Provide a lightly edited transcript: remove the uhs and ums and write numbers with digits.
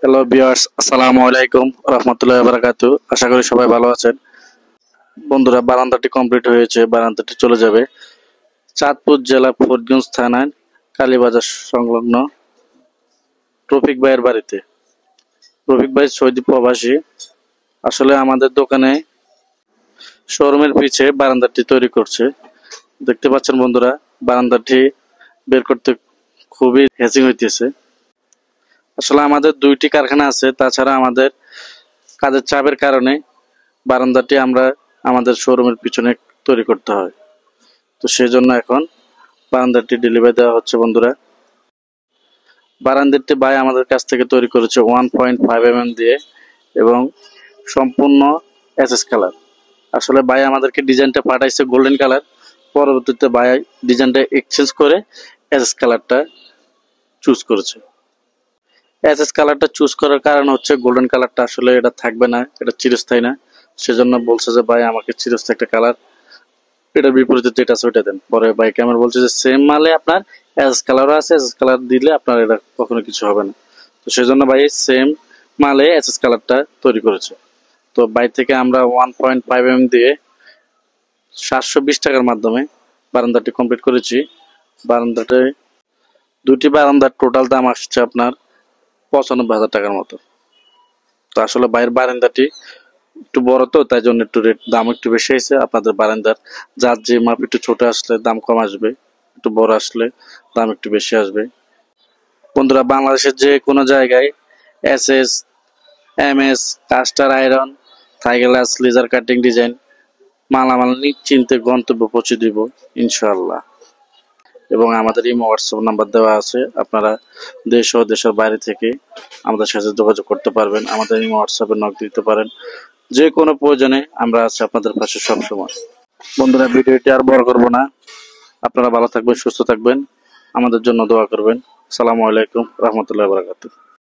Hello viewers, আসসালামু আলাইকুম রাহমাতুল্লাহি ওয়া বারাকাতুহু। আশা করি সবাই ভালো আছেন। বন্ধুরা, বারান্দাটি কমপ্লিট হয়েছে। বারান্দাটি চলে যাবে চাঁদপুর জেলা ফরিদগঞ্জ থানার কালীবাজার সংলগ্ন রফিক ভাইয়ের বাড়িতে। রফিক ভাই সৌদি প্রবাসী। আসলে আমাদের দোকানে শোরুমের পিছে বারান্দাটি তৈরি করছে। দেখতে পাচ্ছেন বন্ধুরা, বারান্দাটি বের করতে খুবই হ্যাচিং হইতেছে। আসলে আমাদের দুইটি কারখানা আছে, তাছাড়া আমাদের কাজের চাপের কারণে বারান্দাটি আমরা আমাদের শোরুমের পিছনে তৈরি করতে হয়। তো সেই জন্য এখন বারান্দাটি ডেলিভারি দেওয়া হচ্ছে বন্ধুরা। বারান্দাটি ভাই আমাদের কাছ থেকে তৈরি করেছে 1.5 mm দিয়ে এবং সম্পূর্ণ এসএস কালার। আসলে ভাই আমাদেরকে ডিজাইনটা পাঠাইছে গোল্ডেন কালার, পরবর্তীতে ভাই ডিজাইনটা এক্সচেঞ্জ করে এসএস কালারটা চুজ করেছে। এসএস কালারটা চুজ করার কারণ হচ্ছে গোল্ডেন কালারটা আসলে এটা থাকবে না, এটা চিরস্থায়ী না। সেজন্য বলছে যে ভাই আমাকে চিরস্থায়ী একটা কালার, এটার বিপরীতে যেটা আছে ওইটা দেন। পরে ভাইকে আমার বলছে যে সেম মালে আপনার এসএস কালারও আছে, এসএস কালার দিলে আপনার এটা কখনো কিছু হবে না। তো সেজন্য ভাই সেম মালে এসএস কালারটা তৈরি করেছে। তো ভাই থেকে আমরা 1.5 mm দিয়ে 720 টাকার মাধ্যমে বারান্দাটি কমপ্লিট করেছি। বারান্দাতে দুটি বারান্দার টোটাল দাম আসছে আপনার 95,000 টাকার মতো। তো আসলে বাইরের বারান্দাটি একটু বড়, তো তাই জন্য একটু রেট দাম একটু বেশি হয়েছে। আপনাদের বারান্দার যার যে মাপ একটু ছোট আসলে দাম কম আসবে, একটু বড় আসলে দাম একটু বেশি আসবে। বন্ধুরা, বাংলাদেশের যে কোনো জায়গায় SS, MS, caster iron, Thai glass, laser cutting design মালামাল নিশ্চিন্তে গন্তব্য পৌঁছে দিব ইনশাআল্লাহ। এবং আমাদের ইমো হোয়াটসঅ্যাপ নাম্বার দেওয়া আছে, আপনারা দেশ ও দেশের বাইরে থেকে আমাদের সাথে যোগাযোগ করতে পারবেন। আমাদের ইমো হোয়াটসঅ্যাপে নক দিতে পারেন। যে কোনো প্রয়োজনে আমরা আছি আপনাদের পাশে সবসময়। বন্ধুরা, ভিডিওটি আর বড় করবো না। আপনারা ভালো থাকবেন, সুস্থ থাকবেন, আমাদের জন্য দোয়া করবেন। আসসালামু আলাইকুম রাহমাতুল্লাহি ওয়া বারাকাতুহু।